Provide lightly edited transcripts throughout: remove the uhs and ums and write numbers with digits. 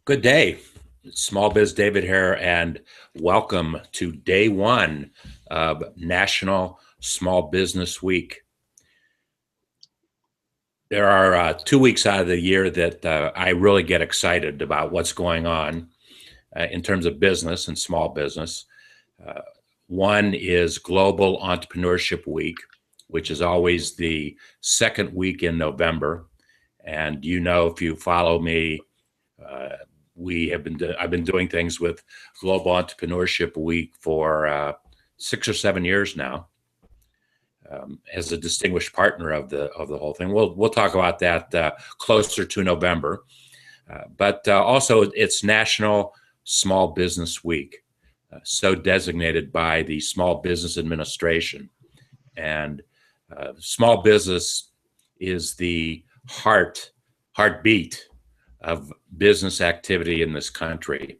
Good day. Small Biz David here, and welcome to day one of National Small Business Week. There are 2 weeks out of the year that I really get excited about what's going on in terms of business and small business. Uh, One is Global Entrepreneurship Week, which is always the second week in November. And if you follow me, uh, I've been doing things with Global Entrepreneurship Week for 6 or 7 years now, as a distinguished partner of the whole thing. We'll talk about that closer to November, but also it's National Small Business Week, so designated by the Small Business Administration, and small business is the heartbeat of business activity in this country.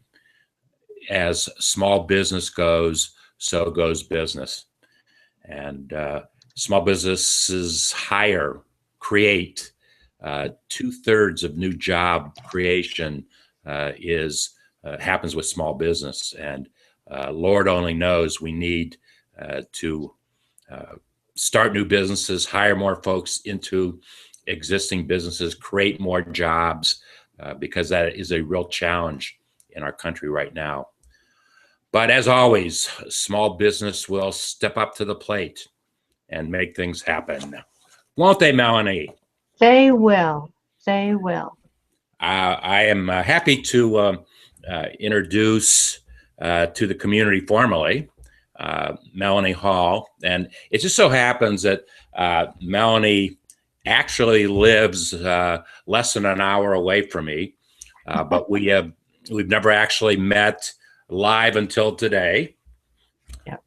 As small business goes, so goes business. And small businesses create 2/3 of new job creation is happens with small business. And Lord only knows we need to start new businesses, hire more folks into existing businesses, create more jobs, because that is a real challenge in our country right now. But as always, small business will step up to the plate and make things happen. Won't they, Melanie? They will. They will. I am happy to introduce to the community formally Meloney Hall. And it just so happens that Melanie actually lives less than an hour away from me, but we've never actually met live until today. Yep.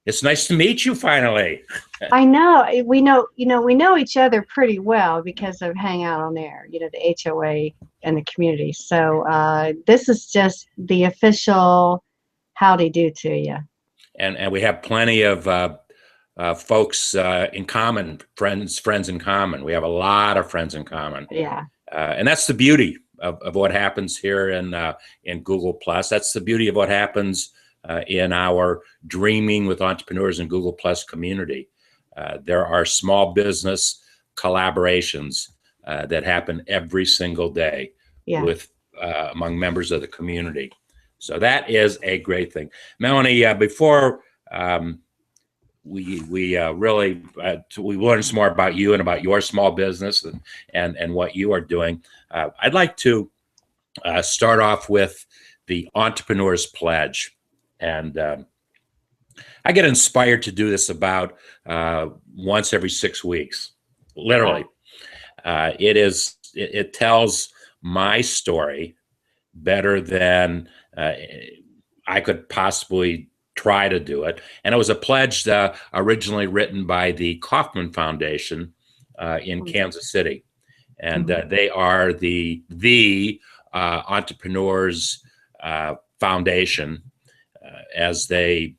It's nice to meet you finally. I know. We know each other pretty well because of hang out on air, the HOA and the community. So this is just the official howdy do to you. And we have plenty of folks in common, friends in common. We have a lot of friends in common. Yeah. And that's the beauty of what happens here in Google Plus. That's the beauty of what happens in our Dreaming with Entrepreneurs in Google Plus community. There are small business collaborations that happen every single day with among members of the community. So that is a great thing. Melanie, before we learn some more about you and about your small business and what you are doing, I'd like to start off with the Entrepreneur's Pledge. And I get inspired to do this about once every 6 weeks, literally. It tells my story better than I could possibly try to do it. And it was a pledge originally written by the Kauffman Foundation in Kansas City. And they are the Entrepreneurs Foundation, as they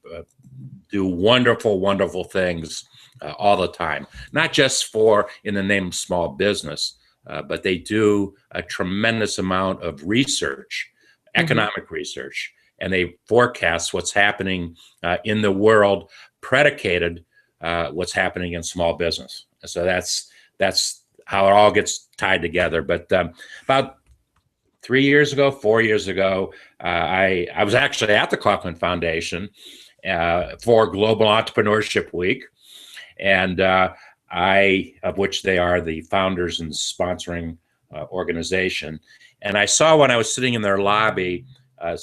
do wonderful, wonderful things all the time, not just in the name of small business, but they do a tremendous amount of research, economic research, and they forecast what's happening in the world, predicated what's happening in small business. So that's how it all gets tied together. But about 4 years ago, I was actually at the Kauffman Foundation for Global Entrepreneurship Week, and of which they are the founders and sponsoring organization. And I saw, when I was sitting in their lobby, an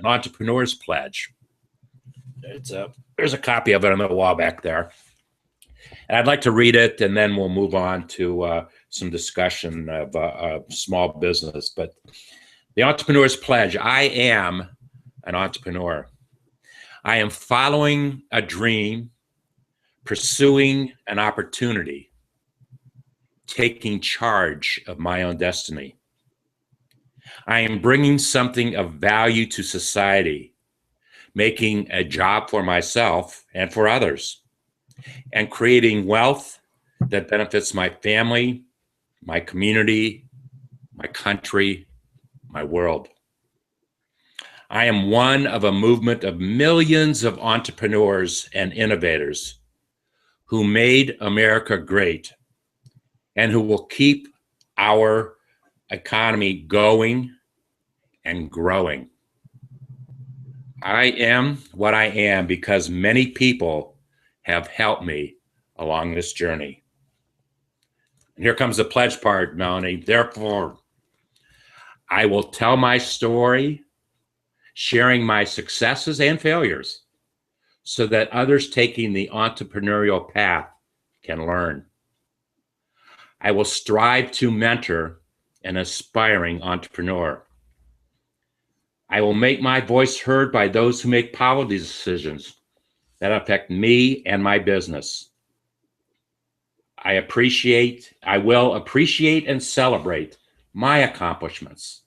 Entrepreneur's Pledge. There's a copy of it on the wall back there. And I'd like to read it, and then we'll move on to some discussion of small business. But the Entrepreneur's Pledge: I am an entrepreneur. I am following a dream, pursuing an opportunity, taking charge of my own destiny. I am bringing something of value to society, making a job for myself and for others, and creating wealth that benefits my family, my community, my country, my world. I am one of a movement of millions of entrepreneurs and innovators who made America great and who will keep our economy going and growing. I am what I am because many people have helped me along this journey. And here comes the pledge part, Melanie. Therefore, I will tell my story, sharing my successes and failures, so that others taking the entrepreneurial path can learn. I will strive to mentor an aspiring entrepreneur. I will make my voice heard by those who make policy decisions that affect me and my business. I will appreciate and celebrate my accomplishments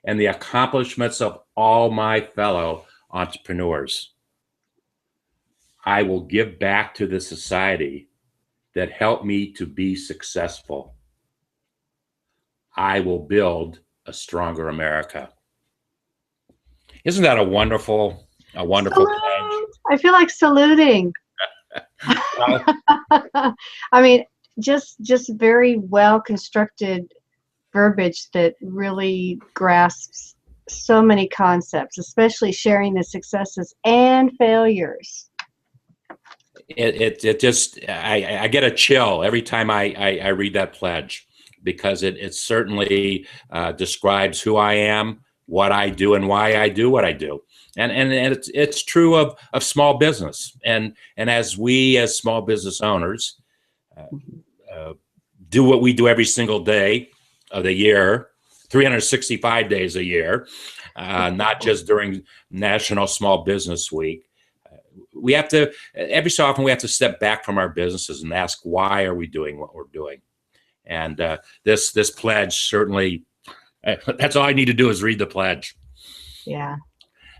and the accomplishments of all my fellow entrepreneurs. I will give back to the society that helped me to be successful. I will build a stronger America. Isn't that a wonderful pledge? I feel like saluting. I mean, just very well constructed verbiage that really grasps so many concepts, especially sharing the successes and failures. It just, I get a chill every time I read that pledge, because it certainly describes who I am, what I do, and why I do what I do. And it's true of small business. And as we as small business owners do what we do every single day of the year, 365 days a year, not just during National Small Business Week, we have to, every so often we have to step back from our businesses and ask, why are we doing what we're doing? And this pledge certainly, that's all I need to do is read the pledge. Yeah.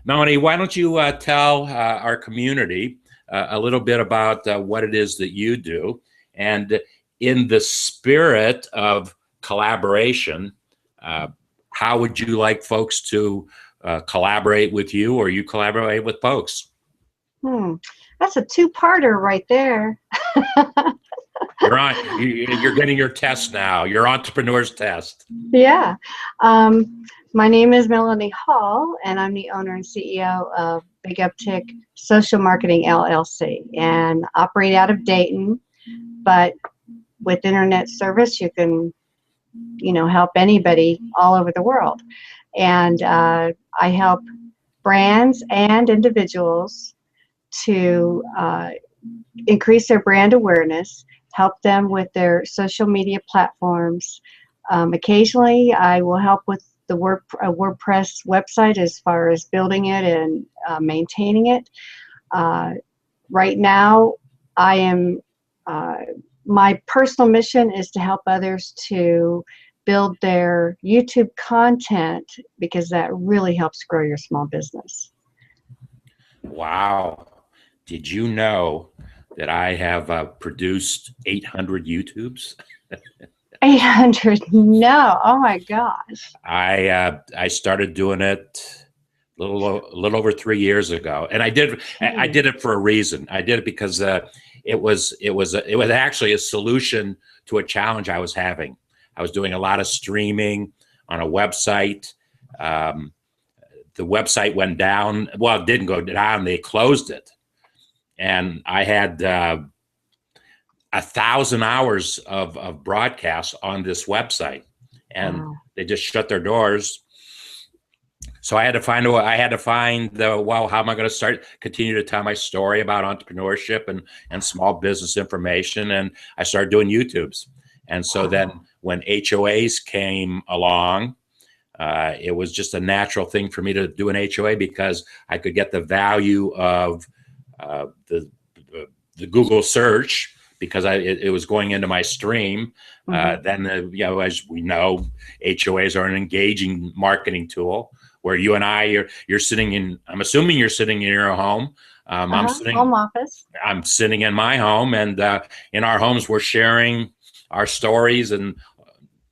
Melanie, why don't you tell our community a little bit about what it is that you do, and in the spirit of collaboration, how would you like folks to collaborate with you, or you collaborate with folks? That's a two-parter right there. You're getting your test now, your entrepreneur's test. Yeah. My name is Meloney Hall, and I'm the owner and CEO of Big Uptick Social Marketing LLC, and operate out of Dayton. But with internet service, you can, help anybody all over the world. And I help brands and individuals to increase their brand awareness, help them with their social media platforms. Occasionally, I will help with the WordPress website as far as building it and maintaining it. Right now, I am my personal mission is to help others to build their YouTube content, because that really helps grow your small business. Wow. Did you know that I have produced 800 YouTubes? 800? No. Oh my gosh. I started doing it a little over 3 years ago, and I did it for a reason. I did it because it was actually a solution to a challenge I was having. I was doing a lot of streaming on a website. The website went down. Well, it didn't go down. They closed it, and I had 1,000 hours of broadcasts on this website, and they just shut their doors. So I had to find well, how am I going to continue to tell my story about entrepreneurship and small business information? And I started doing YouTubes. And so then when HOAs came along, it was just a natural thing for me to do an HOA, because I could get the value of the Google search, because it was going into my stream. Then, as we know, HOAs are an engaging marketing tool, where you and you're sitting in, I'm assuming you're sitting in your home. Home office. I'm sitting in my home, and in our homes, we're sharing our stories and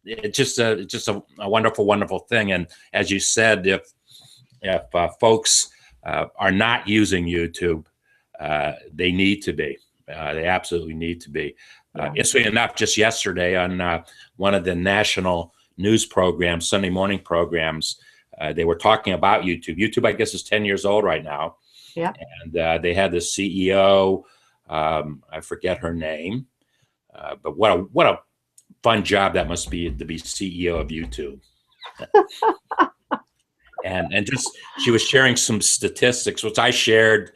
it's just a wonderful, wonderful thing. And as you said, if folks are not using YouTube, they need to be. They absolutely need to be. Interestingly enough, just yesterday on one of the national news programs, Sunday morning programs, they were talking about YouTube. YouTube, I guess, is 10 years old right now. Yeah. And they had the CEO, I forget her name, but what a fun job that must be to be CEO of YouTube. and just she was sharing some statistics, which I shared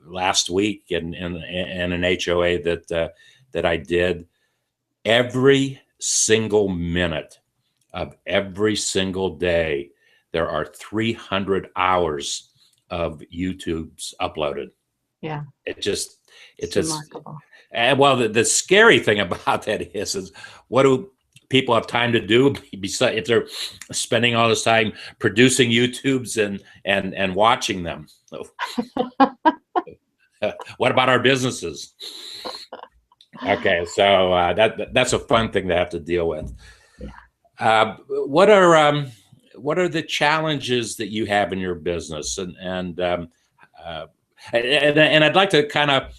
last week in an HOA that I did. Every single minute of every single day, there are 300 hours of YouTube's uploaded. Yeah. It's remarkable. And well, the scary thing about that is what do people have time to do besides if they're spending all this time producing YouTubes and watching them? What about our businesses? Okay, so that's a fun thing to have to deal with. Yeah. What are the challenges that you have in your business, and I'd like to kind of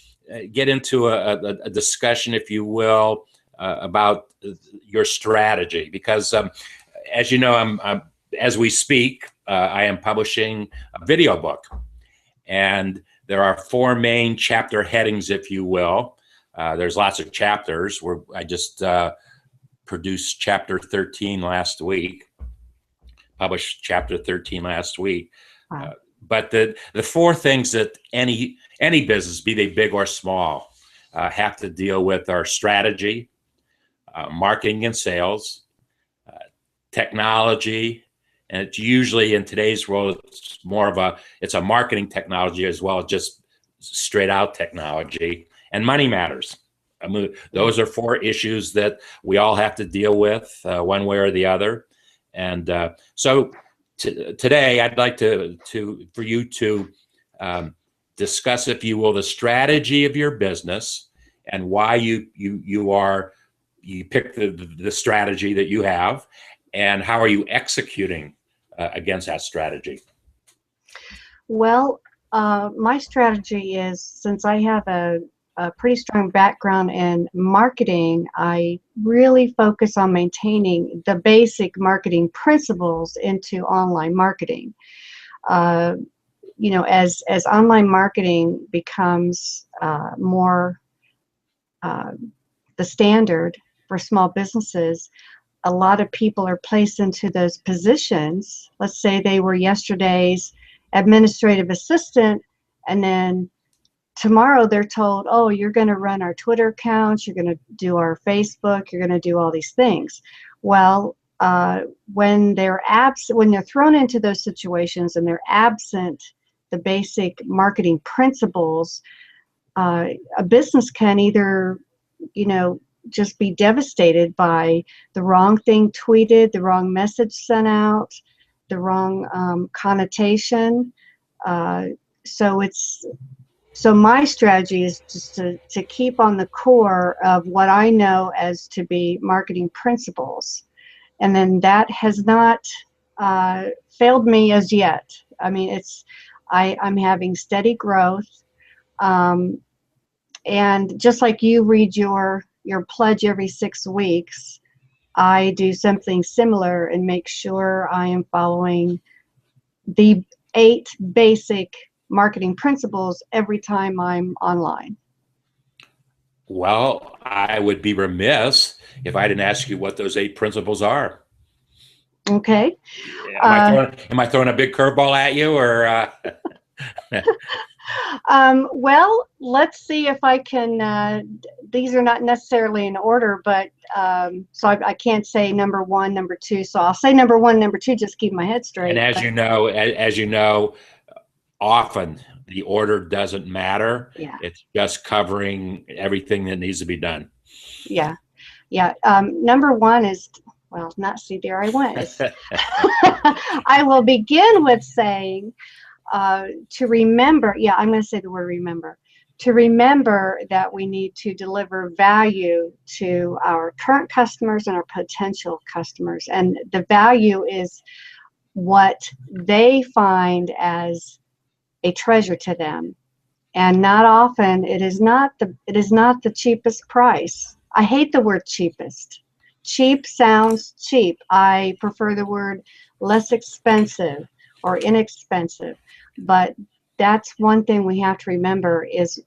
get into a discussion, if you will, about your strategy, because as you know, as we speak, I am publishing a video book, and there are 4 main chapter headings, if you will. There's lots of chapters. I just produced chapter 13 last week, published chapter 13 last week. Wow. But the 4 things that any business, be they big or small, have to deal with are strategy, marketing and sales, technology, and it's usually in today's world, it's more of a marketing technology as well as just straight out technology, and money matters. I mean, those are 4 issues that we all have to deal with one way or the other. And so today I'd like for you to discuss, if you will, the strategy of your business and why you picked the strategy that you have, and how are you executing against that strategy? Well, my strategy is, since I have a pretty strong background in marketing, I really focus on maintaining the basic marketing principles into online marketing. You know, as online marketing becomes more the standard for small businesses, a lot of people are placed into those positions. Let's say they were yesterday's administrative assistant, and then tomorrow they're told, oh, you're going to run our Twitter accounts, you're going to do our Facebook, you're going to do all these things. Well, when they're thrown into those situations and they're absent the basic marketing principles, a business can either, just be devastated by the wrong thing tweeted, the wrong message sent out, the wrong connotation. So my strategy is just to keep on the core of what I know as to be marketing principles. And then that has not failed me as yet. I mean, I'm having steady growth. And just like you read your pledge every 6 weeks, I do something similar and make sure I am following the 8 basic marketing principles every time I'm online. Well, I would be remiss if I didn't ask you what those 8 principles are. Okay. Am I throwing a big curveball at you, or? Well, let's see if I can. These are not necessarily in order, but so I can't say number 1, number 2. So I'll say number 1, number 2, just keep my head straight. And as you know, often the order doesn't matter. Yeah. It's just covering everything that needs to be done. Yeah. Number 1 is, well, there I went. I will begin with saying to remember. Yeah, I'm going to say the word remember. to remember that we need to deliver value to our current customers and our potential customers. And the value is what they find as a treasure to them. And not often it is not the cheapest price. I hate the word cheapest. Cheap sounds cheap. I prefer the word less expensive or inexpensive. But that's one thing we have to remember is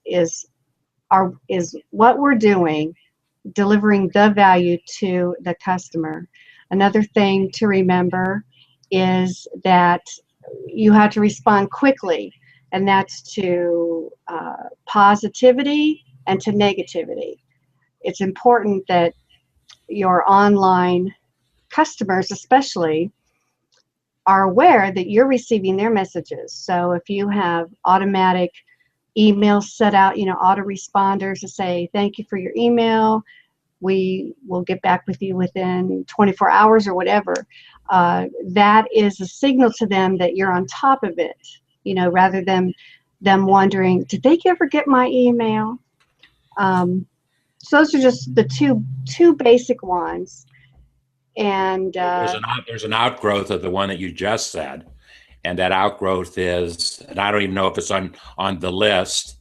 what we're doing, delivering the value to the customer. Another thing to remember is that you have to respond quickly, and that's to positivity and to negativity. It's important that your online customers especially are aware that you're receiving their messages. So if you have automatic emails set out, autoresponders to say, thank you for your email, we will get back with you within 24 hours or whatever, that is a signal to them that you're on top of it, rather than them wondering, did they ever get my email? So those are just the two basic ones. And there's an outgrowth of the one that you just said, and that outgrowth is, and I don't even know if it's on the list.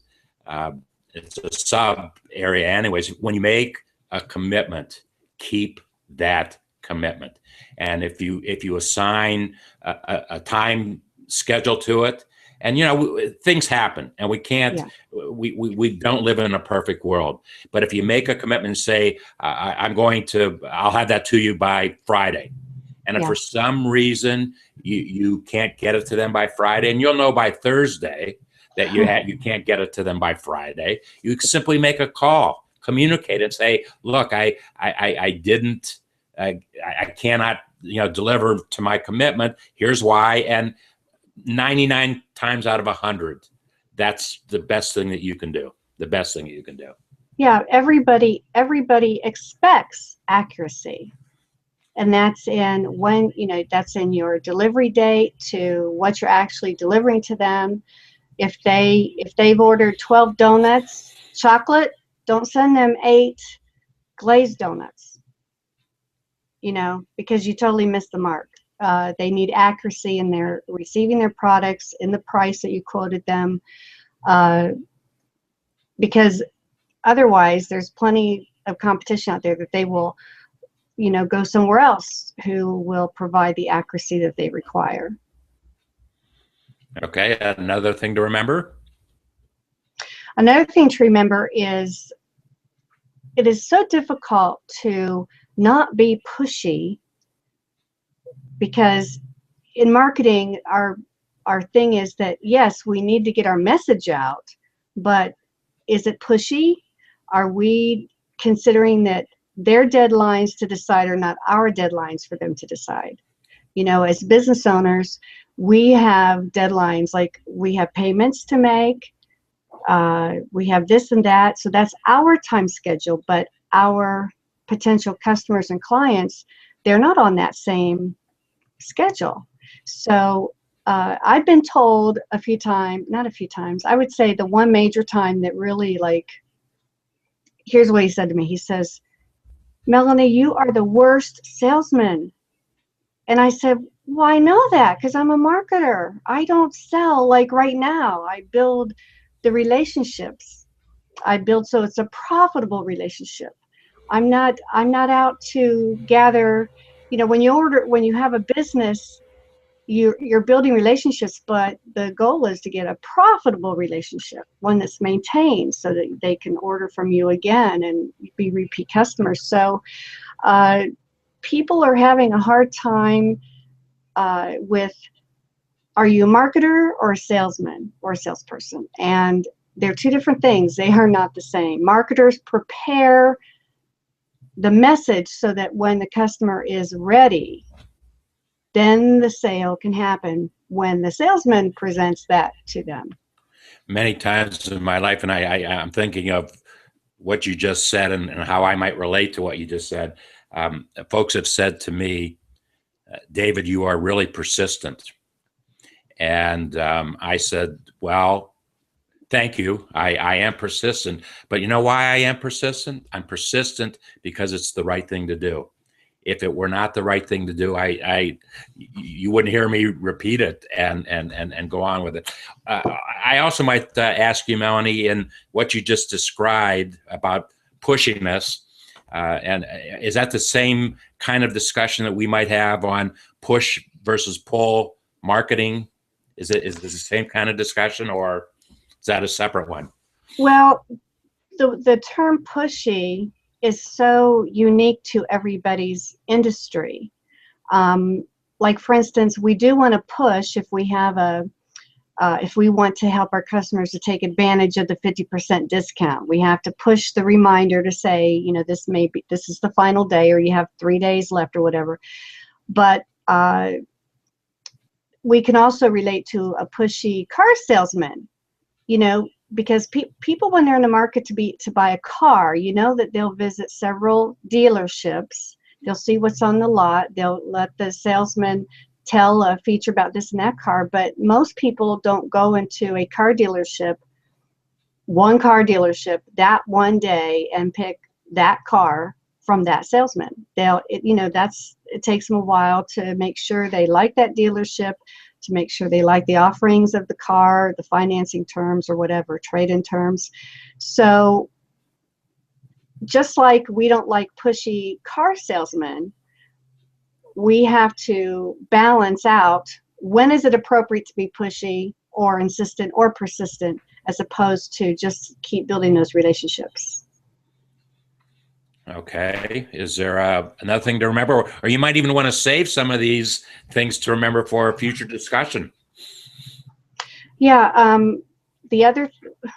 It's a sub area, anyways. When you make a commitment, keep that commitment. And if you assign a time schedule to it, and things happen, and we can't, we don't live in a perfect world. But if you make a commitment and say, I'll have that to you by Friday, and if for some reason you can't get it to them by Friday, and you'll know by Thursday that you can't get it to them by Friday, you simply make a call, communicate, and say, look, I cannot deliver to my commitment. Here's why. And 99 times out of 100, that's the best thing that you can do. The best thing that you can do. Yeah, everybody expects accuracy. And that's in that's in your delivery date to what you're actually delivering to them. If they've ordered 12 donuts, chocolate, don't send them 8 glazed donuts, because you totally missed the mark. They need accuracy in their receiving their products in the price that you quoted them, because otherwise there's plenty of competition out there that they will go somewhere else who will provide the accuracy that they require. Okay, another thing to remember? Another thing to remember is it is so difficult to not be pushy, because in marketing, our thing is that, yes, we need to get our message out, but is it pushy? Are we considering that their deadlines to decide are not our deadlines for them to decide? As business owners, we have deadlines, like we have payments to make, we have this and that, so that's our time schedule, but our potential customers and clients, they're not on that same schedule. So I've been told not a few times, I would say the one major time that really, here's what he said to me. He says, Meloney, you are the worst salesman. And I said, well, I know that because I'm a marketer. I don't sell like right now. I build the relationships. I build so it's a profitable relationship. I'm not out to gather, when you have a business, you're building relationships, but the goal is to get a profitable relationship, one that's maintained so that they can order from you again and be repeat customers. So people are having a hard time with, are you a marketer or a salesman or a salesperson? And they're two different things. They are not the same. Marketers prepare the message so that when the customer is ready, then the sale can happen when the salesman presents that to them. Many times in my life, and I'm thinking of what you just said and how I might relate to what you just said. Folks have said to me, David, you are really persistent. And I said, well, Thank you. I am persistent, but you know why I am persistent? I'm persistent because it's the right thing to do. If it were not the right thing to do, you wouldn't hear me repeat it and go on with it. I also might ask you, Melanie, in what you just described about pushiness, and is that the same kind of discussion that we might have on push versus pull marketing? Is it the same kind of discussion, or is that a separate one? Well, the term pushy is so unique to everybody's industry. Like for instance, we do want to push if we have if we want to help our customers to take advantage of the 50% discount. We have to push the reminder to say, you know, this is the final day, or you have 3 days left, or whatever. But we can also relate to a pushy car salesman, you know, because people, when they're in the market to buy a car, you know that they'll visit several dealerships. They'll see what's on the lot. They'll let the salesman tell a feature about this and that car. But most people don't go into a car dealership, one car dealership, that one day and pick that car from that salesman. It takes them a while to make sure they like that dealership, to make sure they like the offerings of the car, the financing terms, or whatever, trade-in terms. So just like we don't like pushy car salesmen, we have to balance out when is it appropriate to be pushy or insistent or persistent, as opposed to just keep building those relationships. Okay. Is there another thing to remember? Or you might even want to save some of these things to remember for a future discussion. Yeah.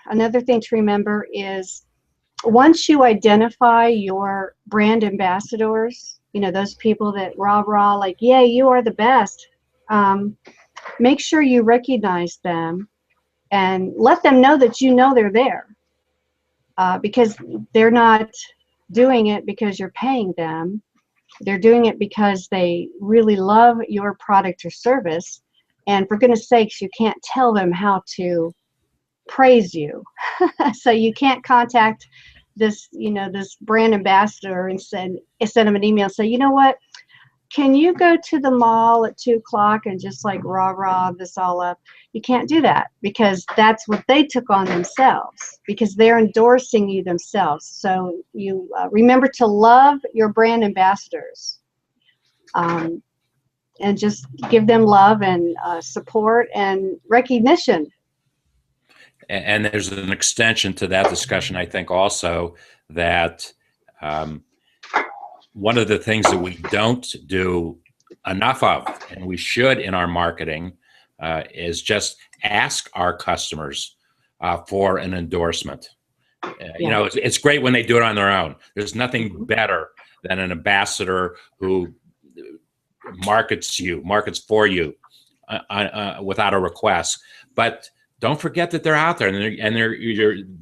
Another thing to remember is once you identify your brand ambassadors, you know, those people that rah, like, yeah, you are the best, make sure you recognize them and let them know that you know they're there, because they're not doing it because you're paying them. They're doing it because they really love your product or service, and for goodness sakes, you can't tell them how to praise you. So you can't contact this brand ambassador and send them an email and say, you know what, can you go to the mall at 2 o'clock and just like rah this all up? You can't do that, because that's what they took on themselves, because they're endorsing you themselves. So you remember to love your brand ambassadors, and just give them love and support and recognition. And there's an extension to that discussion, I think, also, that one of the things that we don't do enough of, and we should in our marketing, is just ask our customers for an endorsement. You know, it's great when they do it on their own. There's nothing better than an ambassador who markets for you without a request. But don't forget that they're out there, and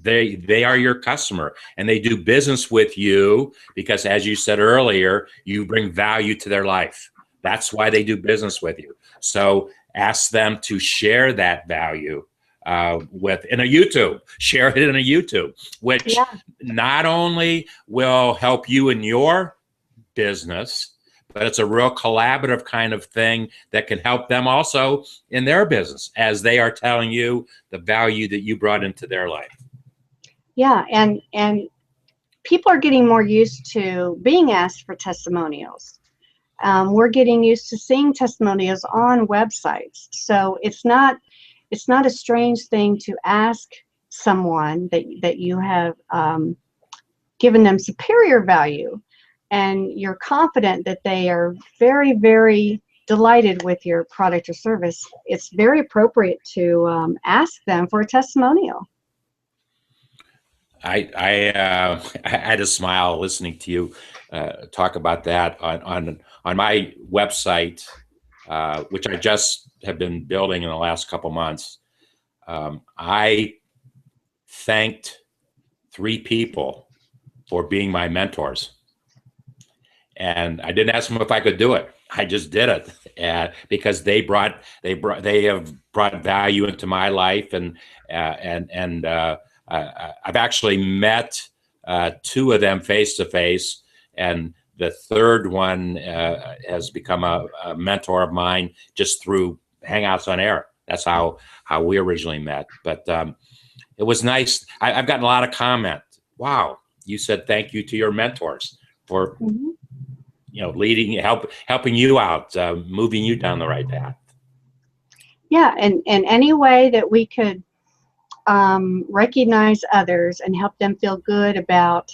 they are your customer, and they do business with you because, as you said earlier, you bring value to their life. That's why they do business with you. So ask them to share that value in a YouTube. Share it in a YouTube, which not only will help you in your business, but it's a real collaborative kind of thing that can help them also in their business, as they are telling you the value that you brought into their life. Yeah, and people are getting more used to being asked for testimonials. We're getting used to seeing testimonials on websites. So it's not a strange thing to ask someone that you have given them superior value, and you're confident that they are very, very delighted with your product or service. It's very appropriate to ask them for a testimonial. I had a smile listening to you talk about that on my website, which I just have been building in the last couple months. I thanked 3 people for being my mentors. And I didn't ask them if I could do it. I just did it. because they have brought value into my life, and I've actually met two of them face to face, and the third one has become a mentor of mine just through Hangouts on Air. That's how we originally met. But it was nice. I've gotten a lot of comment. Wow, you said thank you to your mentors for helping you out, moving you down the right path. Yeah, and any way that we could recognize others and help them feel good about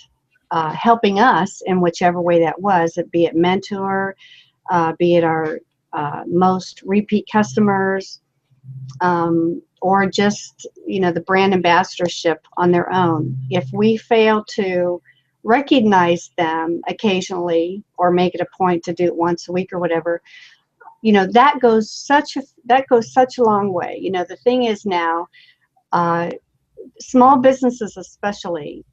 helping us in whichever way that was, be it mentor, be it our most repeat customers, or just the brand ambassadorship on their own. If we fail to recognize them occasionally or make it a point to do it once a week or whatever, that goes such a long way. The thing is now, small businesses especially,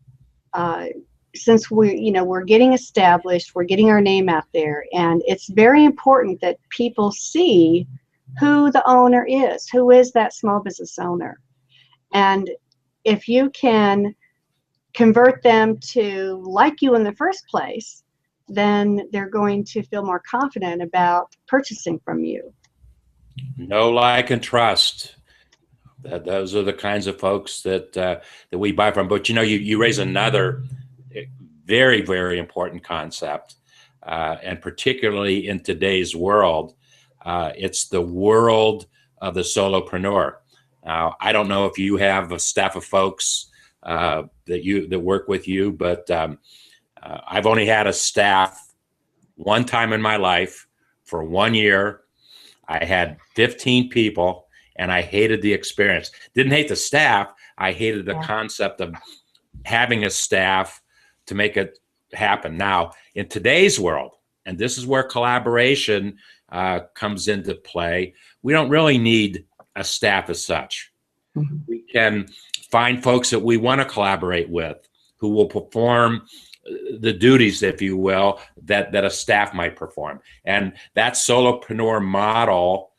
since we're getting established, we're getting our name out there, and it's very important that people see who the owner is, who is that small business owner. And if you can convert them to like you in the first place, then they're going to feel more confident about purchasing from you. Know, like, and trust. Those are the kinds of folks that we buy from. But you raise another very, very important concept, and particularly in today's world, it's the world of the solopreneur. Now, I don't know if you have a staff of folks that work with you, but I've only had a staff one time in my life for 1 year. I had 15 people, and I hated the experience. Didn't hate the staff. I hated the concept of having a staff to make it happen. Now, in today's world, and this is where collaboration comes into play, we don't really need a staff as such. Mm-hmm. We can find folks that we want to collaborate with who will perform the duties, if you will, that a staff might perform. And that solopreneur model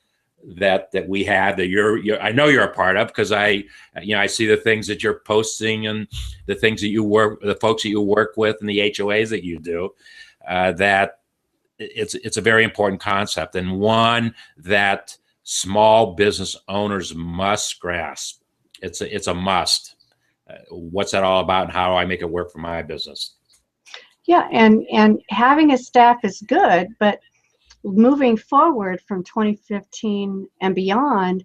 that we have, that I know you're a part of, because I see the things that you're posting and the things that the folks that you work with and the HOAs that you do, that it's a very important concept, and one that small business owners must grasp. It's a must. What's that all about, and how do I make it work for my business? Yeah, and having a staff is good, but moving forward from 2015 and beyond,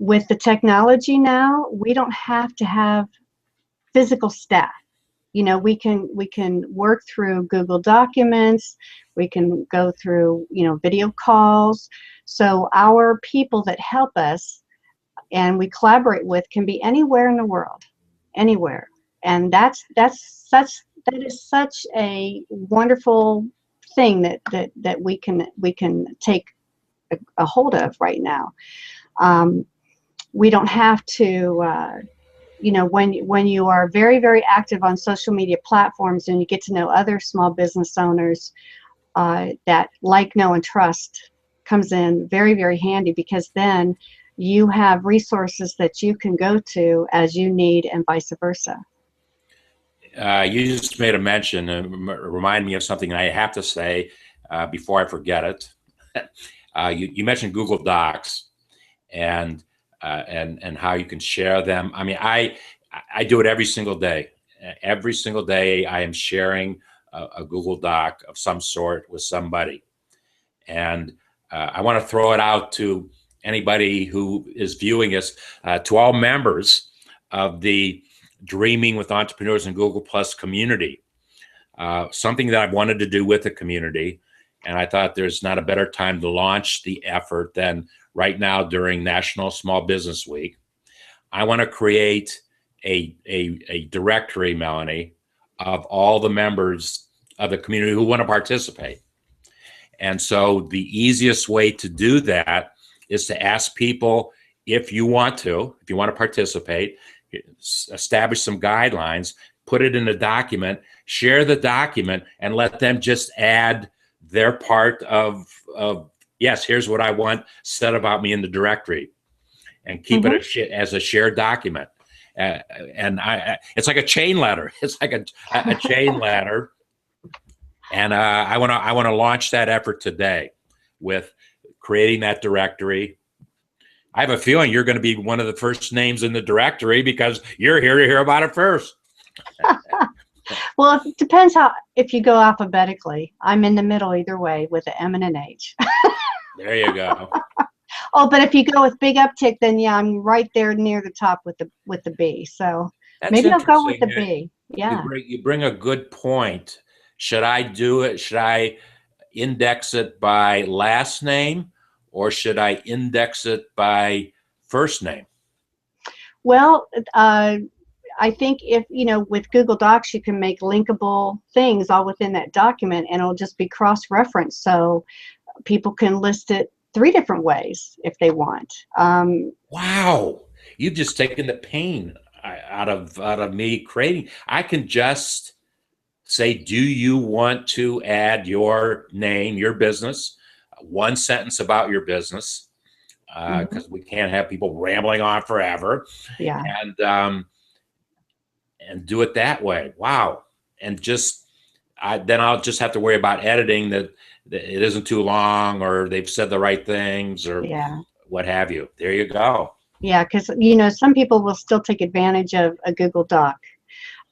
with the technology now, we don't have to have physical staff. We can work through Google Documents, we can go through video calls. So our people that help us and we collaborate with can be anywhere in the world, anywhere. And that is such a wonderful thing that we can take a hold of right now. We don't have to, when you are very, very active on social media platforms and you get to know other small business owners, that like, know, and trust comes in very, very handy, because then you have resources that you can go to as you need, and vice versa. You just made a mention, remind me of something I have to say before I forget it. You mentioned Google Docs and how you can share them. I mean, I do it every single day. Every single day I am sharing a Google Doc of some sort with somebody. And I want to throw it out to anybody who is viewing us, to all members of the Dreaming with Entrepreneurs in Google Plus community. Something that I've wanted to do with the community, and I thought there's not a better time to launch the effort than right now during National Small Business Week. I want to create a directory, Meloney, of all the members of the community who want to participate. And so the easiest way to do that is to ask people if you want to participate, establish some guidelines, put it in a document, share the document, and let them just add their part of yes, here's what I want said about me in the directory, and keep Mhm. it as a shared document. And it's like a chain letter. It's like a chain letter. And I want to launch that effort today with creating that directory. I have a feeling you're going to be one of the first names in the directory because you're here to hear about it first. Well, it depends if you go alphabetically. I'm in the middle either way with an M and an H. There you go. Oh, but if you go with big uptick, then yeah, I'm right there near the top with the B. So That's maybe I'll go with the interesting. B. Yeah. You bring a good point. Should I do it? Should I index it by last name, or should I index it by first name? Well, I think if, with Google Docs, you can make linkable things all within that document, and it'll just be cross-referenced. So people can list it 3 different ways if they want. Wow, you've just taken the pain out of me creating. I can just say, do you want to add your name, your business, one sentence about your business, Mhm. because we can't have people rambling on forever, Yeah. and do it that way. Wow. And then I'll just have to worry about editing that it isn't too long, or they've said the right things, or Yeah. what have you. There you go. Yeah, because some people will still take advantage of a Google Doc.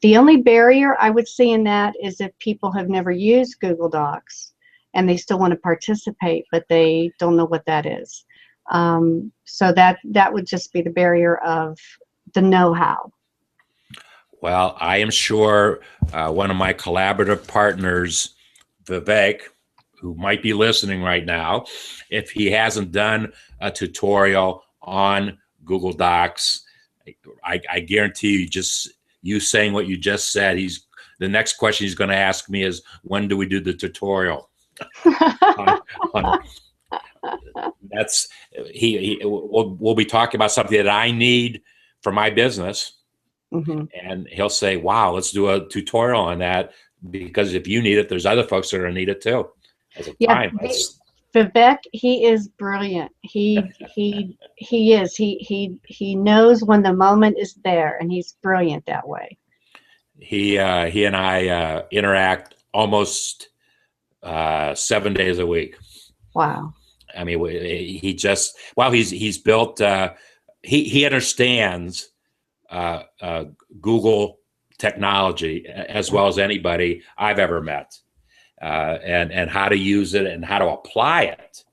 The only barrier I would see in that is if people have never used Google Docs and they still want to participate, but they don't know what that is. So that would just be the barrier of the know-how. Well, I am sure one of my collaborative partners, Vivek, who might be listening right now, if he hasn't done a tutorial on Google Docs, I guarantee you, just you saying what you just said, the next question he's going to ask me is, when do we do the tutorial? on, on, that's we'll be talking about something that I need for my business. Mm-hmm. And he'll say, wow, let's do a tutorial on that, because if you need it, there's other folks that are going to need it too. As a Yeah, time, Vivek, he is brilliant. He is. He knows when the moment is there, and he's brilliant that way. he and I interact almost 7 days a week. Wow. I mean, he's built. He understands Google technology as well as anybody I've ever met, and how to use it and how to apply it.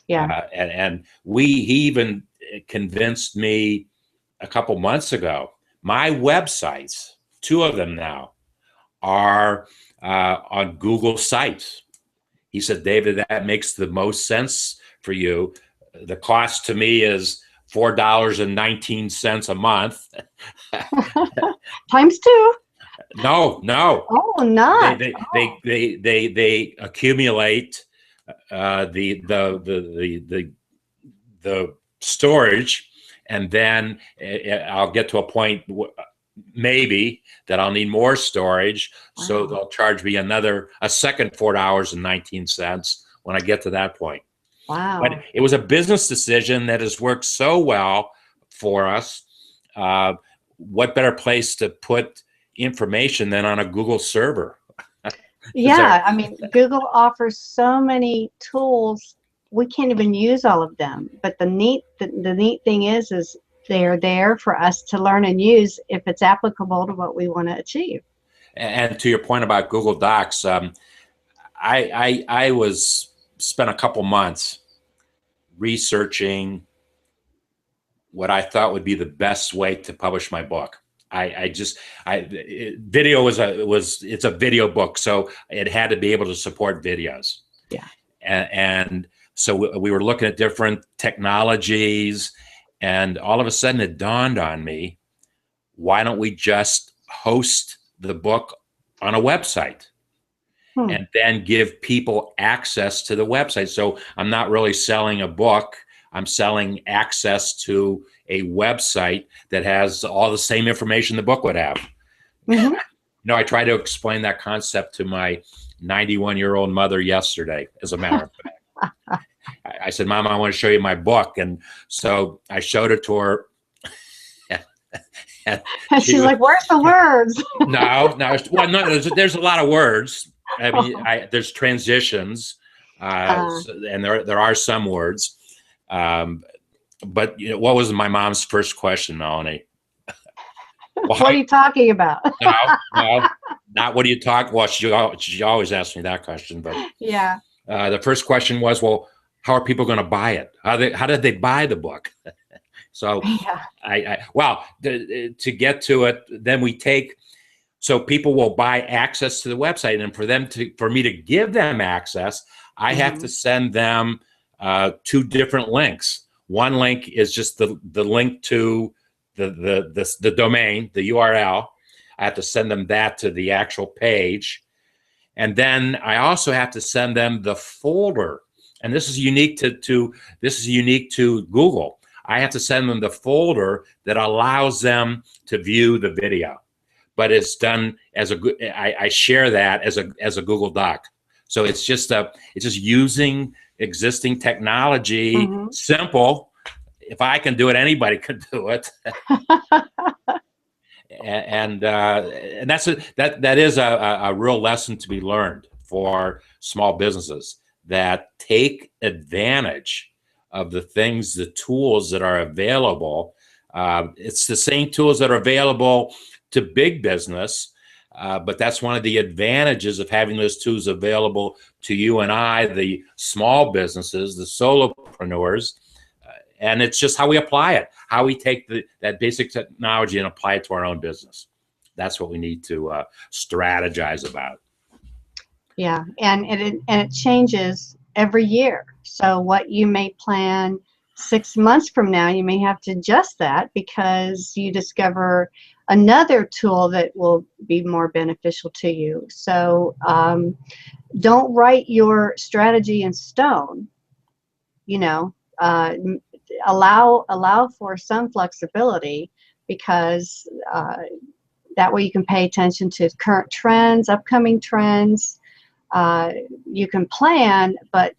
Yeah. And he even convinced me a couple months ago. My websites, 2 of them now, are on Google sites. He said, David, that makes the most sense for you. The cost to me is $4.19 a month. Times 2. No. Oh, not. They accumulate the storage, and then I'll get to a point maybe that I'll need more storage. Wow. So they'll charge me a second $4.19 when I get to that point. Wow. But it was a business decision that has worked so well for us. What better place to put information than on a Google server? Yeah, I mean, Google offers so many tools. We can't even use all of them. But the neat thing is they're there for us to learn and use if it's applicable to what we want to achieve. And to your point about Google Docs, I spent a couple months researching what I thought would be the best way to publish my book. Video it's a video book, so it had to be able to support videos. Yeah. And so we were looking at different technologies, and all of a sudden it dawned on me, why don't we just host the book on a website? And then give people access to the website. So I'm not really selling a book. I'm selling access to a website that has all the same information the book would have. Mm-hmm. I tried to explain that concept to my 91-year-old mother yesterday, as a matter of fact. I said, Mom, I want to show you my book. And so I showed it to her. And And she's like, "Where's the words?" no, well, no, there's a lot of words. I mean, there's transitions, and there are some words. But what was my mom's first question, Melanie? Well, what are you talking about? No, not what are you talking. Well, she always asks me that question, but yeah. The first question was, well, how are people going to buy it? How did they buy the book? So, yeah. to get to it, then we take. So people will buy access to the website, and for me to give them access, I have to send them 2 different links. One link is just the link to the domain, the URL. I have to send them that to the actual page, and then I also have to send them the folder. And this is unique to Google. I have to send them the folder that allows them to view the video, but it's done as I share that as a Google Doc. So it's just using existing technology. Simple. If I can do it, anybody can do it. and that is a real lesson to be learned for small businesses that take advantage of the tools that are available. It's the same tools that are available to big business, but that's one of the advantages of having those tools available to you and I, the small businesses, the solopreneurs. And it's just how we apply it, how we take that basic technology and apply it to our own business. That's what we need to strategize about. Yeah, and it changes every year. So what you may plan 6 months from now, you may have to adjust that because you discover another tool that will be more beneficial to you. So don't write your strategy in stone. Allow for some flexibility, because that way you can pay attention to current trends, upcoming trends. You can plan, but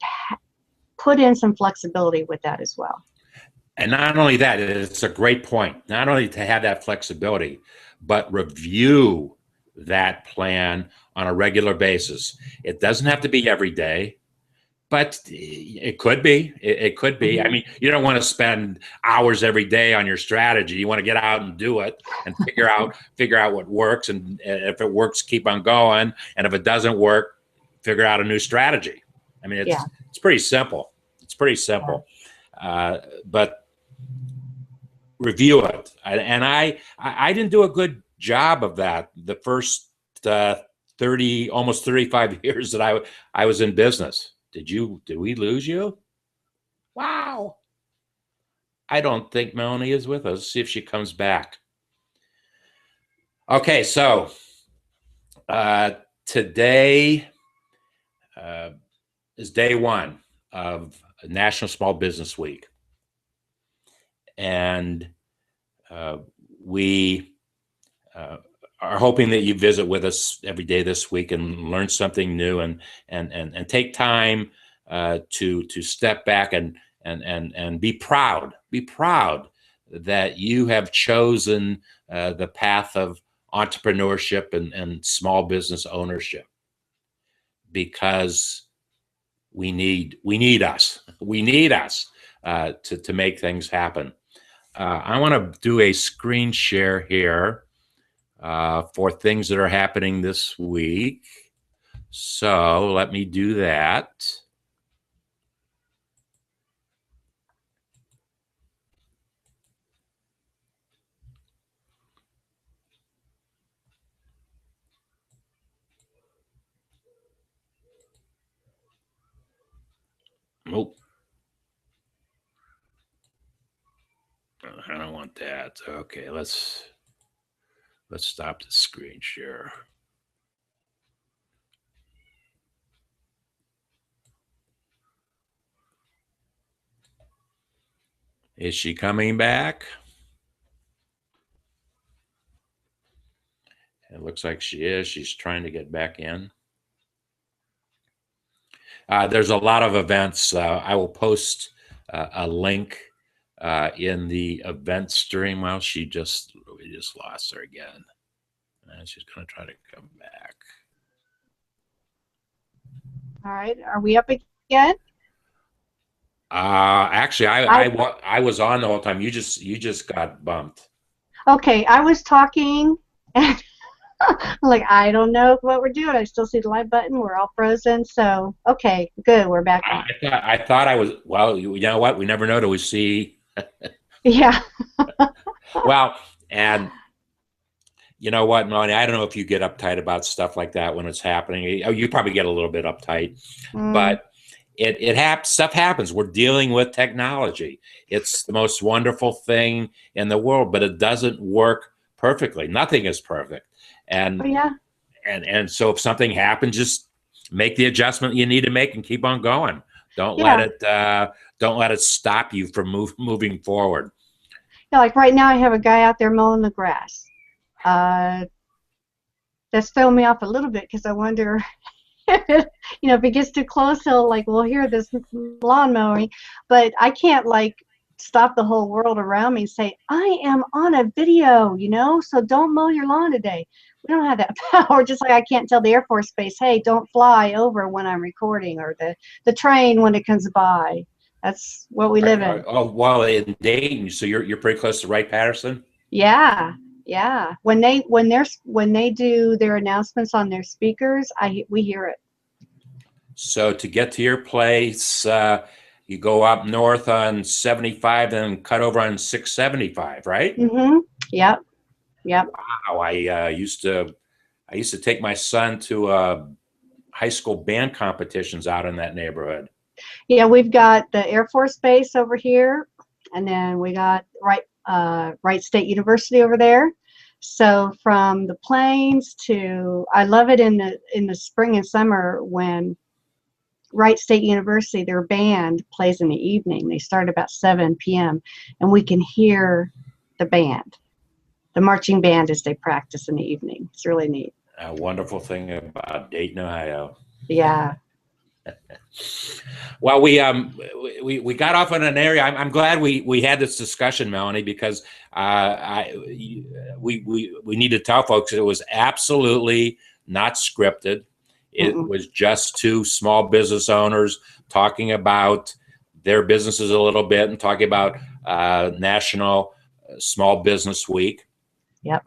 put in some flexibility with that as well. And not only that, it's a great point. Not only to have that flexibility, but review that plan on a regular basis. It doesn't have to be every day, but it could be. It could be. I mean, you don't want to spend hours every day on your strategy. You want to get out and do it and figure out what works. And if it works, keep on going. And if it doesn't work, figure out a new strategy. I mean, it's pretty simple. It's pretty simple. But review it. And I didn't do a good job of that the first 30, almost 35 years that I was in business. Did we lose you? Wow. I don't think Melanie is with us. See if she comes back. Okay, so today is day 1 of National Small Business Week. And we are hoping that you visit with us every day this week and learn something new, and take time to step back and be proud that you have chosen the path of entrepreneurship and small business ownership, because we need us to make things happen. I want to do a screen share here for things that are happening this week. So let me do that. Nope. I don't want that. Okay, let's stop the screen share. Is she coming back? It looks like she is. She's trying to get back in. There's a lot of events. I will post a link in the event stream. Well, we just lost her again. And she's going to try to come back. All right, are we up again? Actually, I was on the whole time. You just got bumped. Okay, I was talking and like, I don't know what we're doing. I still see the live button. We're all frozen. So, okay, good. We're back on. I thought I was, well, you know what? We never know till we see. Yeah. Well, and you know what, Melanie, I don't know if you get uptight about stuff like that when it's happening. You probably get a little bit uptight, but stuff happens. We're dealing with technology. It's the most wonderful thing in the world, but it doesn't work perfectly. Nothing is perfect. And Oh, yeah. and so if something happens, just make the adjustment you need to make and keep on going. Don't Yeah. don't let it stop you from moving forward. Yeah, like right now I have a guy out there mowing the grass. That's throwing me off a little bit because I wonder, you know, if he gets too close, we'll hear this lawn mowing, but I can't like stop the whole world around me and say, I am on a video, you know, so don't mow your lawn today. We don't have that power. Just like I can't tell the Air Force Base, hey, don't fly over when I'm recording, or the train when it comes by. That's what we live in. Oh, well, in Dayton, so you're pretty close to Wright-Patterson? Yeah, yeah. When they do their announcements on their speakers, we hear it. So to get to your place, you go up north on 75 and cut over on 675, right? Mm-hmm. Yep. Yep. Wow. I used to take my son to high school band competitions out in that neighborhood. Yeah, we've got the Air Force Base over here, and then we got Wright State University over there. So from the plains to, I love it in the spring and summer when Wright State University, their band plays in the evening. They start about 7 p.m. and we can hear the band, the marching band, as they practice in the evening. It's really neat. A wonderful thing about Dayton, Ohio. Yeah. Well, we got off on an area. I'm glad we had this discussion, Melanie, because we need to tell folks it was absolutely not scripted. It was just two small business owners talking about their businesses a little bit and talking about National Small Business Week. Yep.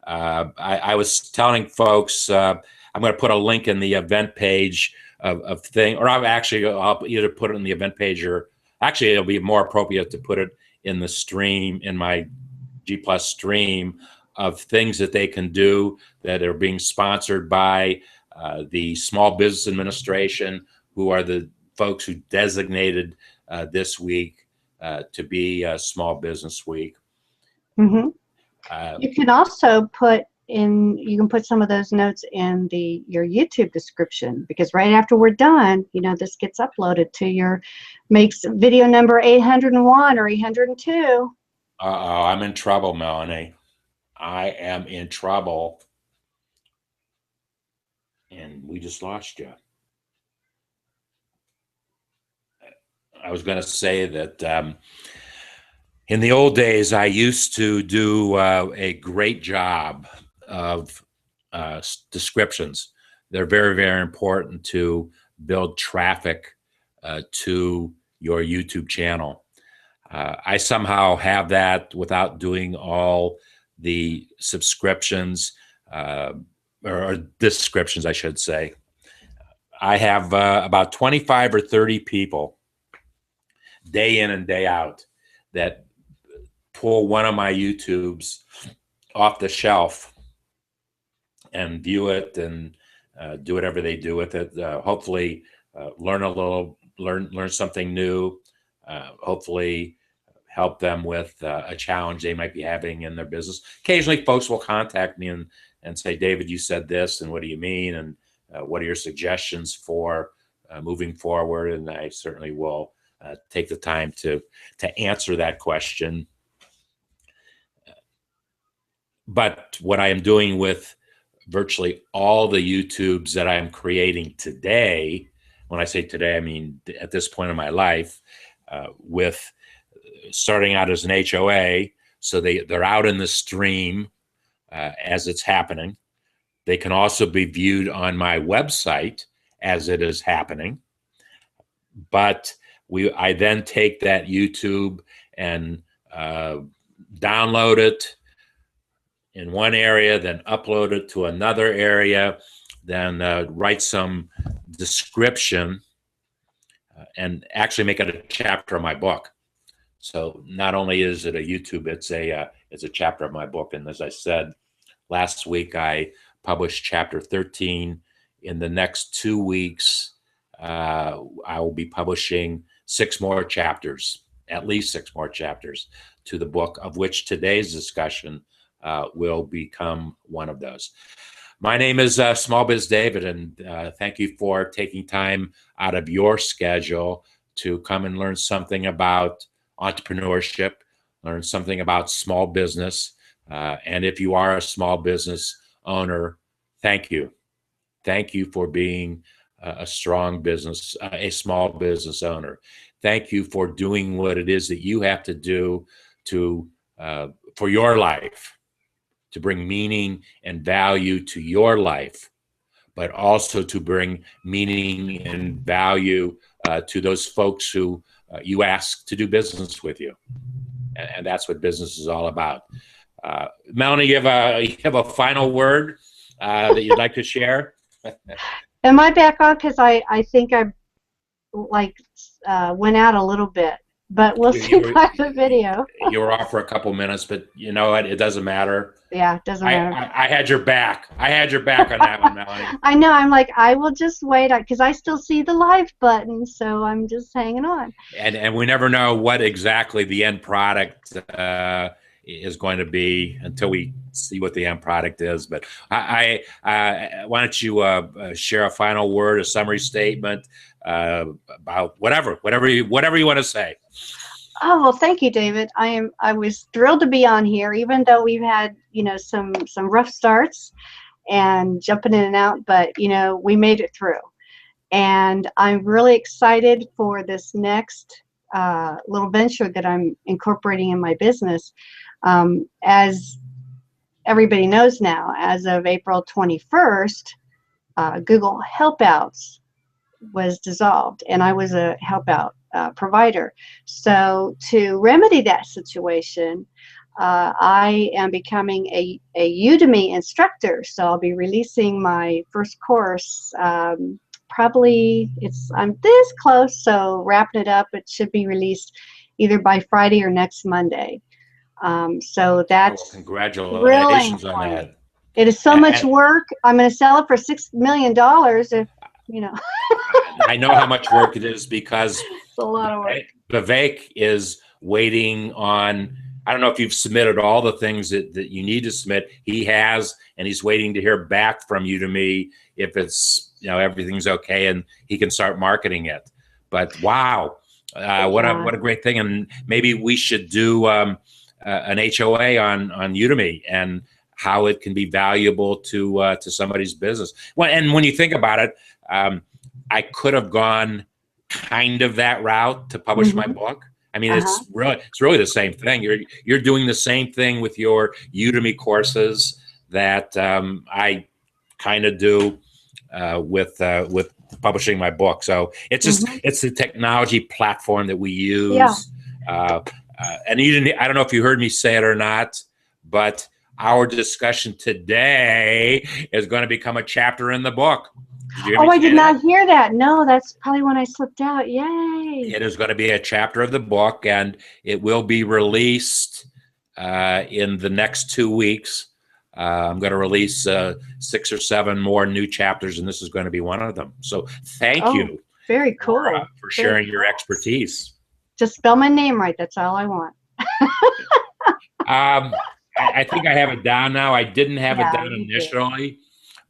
I was telling folks, I'm going to put a link in the event page of thing, or I'll either put it in the event page, or actually it'll be more appropriate to put it in the stream, in my G Plus stream, of things that they can do that are being sponsored by the Small Business Administration, who are the folks who designated this week to be Small Business Week. Mm-hmm. You can also you can put some of those notes in your YouTube description, because right after we're done, you know, this gets uploaded to makes video number 801 or 802. Uh-oh, I'm in trouble, Melanie. I am in trouble. And we just lost you. I was going to say that in the old days, I used to do a great job of descriptions. They're very, very important to build traffic to your YouTube channel. I somehow have that without doing all the subscriptions or descriptions, I should say. I have about 25 or 30 people day in and day out that pull one of my YouTubes off the shelf and view it and do whatever they do with it. Hopefully, learn something new. Hopefully, help them with a challenge they might be having in their business. Occasionally, folks will contact me and say, "David, you said this, and what do you mean? And what are your suggestions for moving forward?" And I certainly will take the time to answer that question. But what I am doing with virtually all the YouTubes that I'm creating today, when I say today, I mean at this point in my life, with starting out as an HOA. So they're out in the stream as it's happening. They can also be viewed on my website as it is happening. But I then take that YouTube and download it in one area, then upload it to another area, then write some description and actually make it a chapter of my book. So not only is it a YouTube, it's a chapter of my book. And as I said last week, I published chapter 13. In the next 2 weeks, I will be publishing 6 more chapters, at least 6 more chapters to the book, of which today's discussion will become one of those. My name is SmallBizDavid, and thank you for taking time out of your schedule to come and learn something about entrepreneurship, learn something about small business. And if you are a small business owner, thank you. Thank you for being a strong business, a small business owner. Thank you for doing what it is that you have to do for your life, to bring meaning and value to your life, but also to bring meaning and value to those folks who you ask to do business with you. And that's what business is all about. Meloney, you have a final word that you'd like to share? Am I back on? Because I think I went out a little bit, but we'll see by the video. You were off for a couple minutes, but you know what? It doesn't matter. Yeah, it doesn't matter. I had your back. I had your back on that one, Meloney. I know. I'm like, I will just wait because I still see the live button, so I'm just hanging on. And we never know what exactly the end product is going to be until we see what the end product is. But why don't you share a final word, a summary statement about whatever you want to say. Oh, well, thank you, David. I was thrilled to be on here, even though we've had, some rough starts and jumping in and out, but, we made it through. And I'm really excited for this next little venture that I'm incorporating in my business. As everybody knows now, as of April 21st, Google Helpouts was dissolved, and I was a Helpout provider. So to remedy that situation, I am becoming a Udemy instructor. So I'll be releasing my first course. Probably I'm this close, so wrapping it up. It should be released either by Friday or next Monday. So that's congratulations really on that. It is so much work. I'm going to sell it for $6 million. If I know how much work it is because it's a lot of work. Vivek is waiting on. I don't know if you've submitted all the things that you need to submit. He has, and he's waiting to hear back from you to me if it's everything's okay and he can start marketing it. But wow, what a great thing! And maybe we should do an HOA on Udemy and how it can be valuable to somebody's business. Well, and when you think about it, I could have gone kind of that route to publish my book. I mean, it's really the same thing. You're doing the same thing with your Udemy courses that I kind of do with publishing my book. So it's just it's the technology platform that we use. Yeah. And I don't know if you heard me say it or not, but our discussion today is going to become a chapter in the book. I did not hear that. No, that's probably when I slipped out. Yay. It is going to be a chapter of the book, and it will be released in the next 2 weeks. I'm going to release 6 or 7 more new chapters, and this is going to be one of them. So thank you. Very cool. For sharing your expertise. Just spell my name right. That's all I want. I think I have it down now. I didn't have it down initially,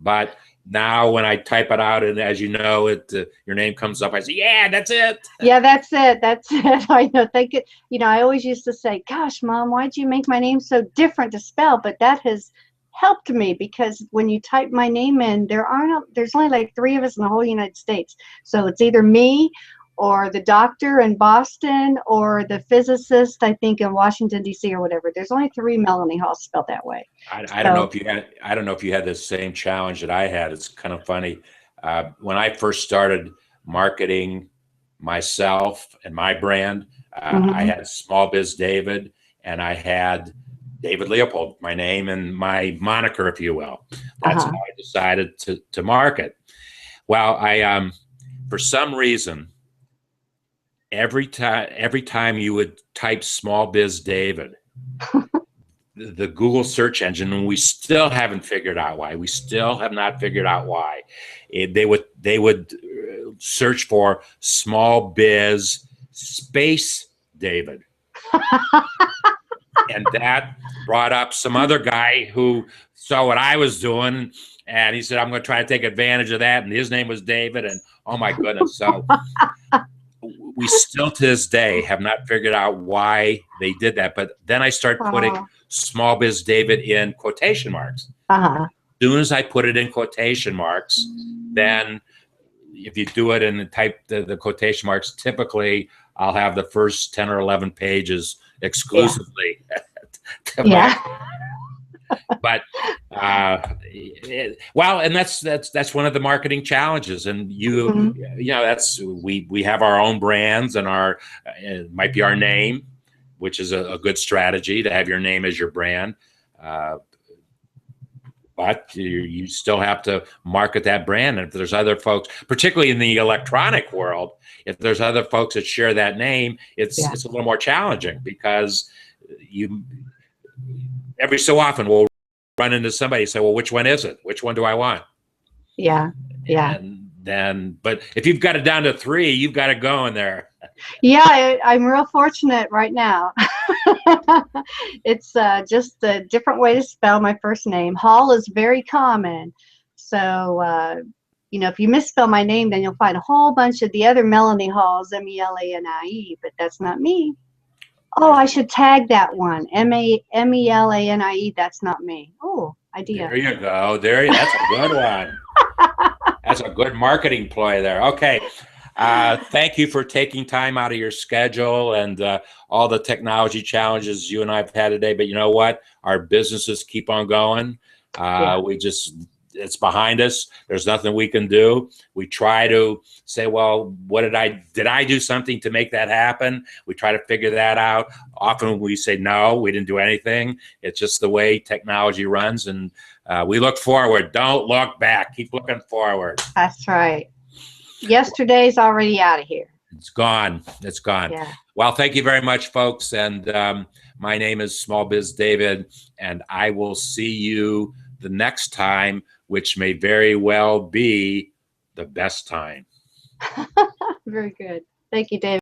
but now when I type it out, and as you know, your name comes up, I say, yeah, that's it. Yeah, that's it. That's it. I know. Thank you. I always used to say, gosh, Mom, why'd you make my name so different to spell? But that has helped me, because when you type my name in, there's only like 3 of us in the whole United States. So it's either me or the doctor in Boston or the physicist, I think, in Washington, D.C. or whatever. There's only 3 Meloney Halls spelled that way. I don't know if you had, I don't know if you had the same challenge that I had. It's kind of funny. When I first started marketing myself and my brand, I had SmallBizDavid, and I had David Leopold, my name and my moniker, if you will. That's how I decided to market. Well, I for some reason, every time you would type SmallBizDavid, the Google search engine, and we still haven't figured out why. We still have not figured out why. They would search for small biz space David. And that brought up some other guy who saw what I was doing, and he said, I'm going to try to take advantage of that. And his name was David. And oh my goodness. So we still to this day have not figured out why they did that. But then I start putting SmallBizDavid in quotation marks. As soon as I put it in quotation marks, then if you do it and type the quotation marks, typically I'll have the first 10 or 11 pages exclusively. But well, and that's one of the marketing challenges. And you know, that's we have our own brands, and our it might be our name, which is a good strategy to have your name as your brand. But you still have to market that brand. And if there's other folks, particularly in the electronic world, if there's other folks that share that name, it's a little more challenging, because every so often we'll run into somebody and say, well, which one is it? Which one do I want? And then, but if you've got it down to 3, you've got it going there. I'm real fortunate right now. It's just a different way to spell my first name. Hall is very common. So, you know, if you misspell my name, then you'll find a whole bunch of the other Meloney Halls, M-E-L-A-N-I-E, but that's not me. Oh, I should tag that one. M-E-L-A-N-I-E, that's not me. Oh, idea. There you go. That's a good one. That's a good marketing ploy there. Okay. Thank you for taking time out of your schedule and all the technology challenges you and I have had today. But you know what? Our businesses keep on going. It's behind us. There's nothing we can do. We try to say, well, did I do something to make that happen? We try to figure that out. Often we say, no, we didn't do anything. It's just the way technology runs. And we look forward. Don't look back. Keep looking forward. That's right. Yesterday's already out of here. It's gone. It's gone. Yeah. Well, thank you very much, folks. And my name is SmallBizDavid, and I will see you the next time, which may very well be the best time. Very good. Thank you, David.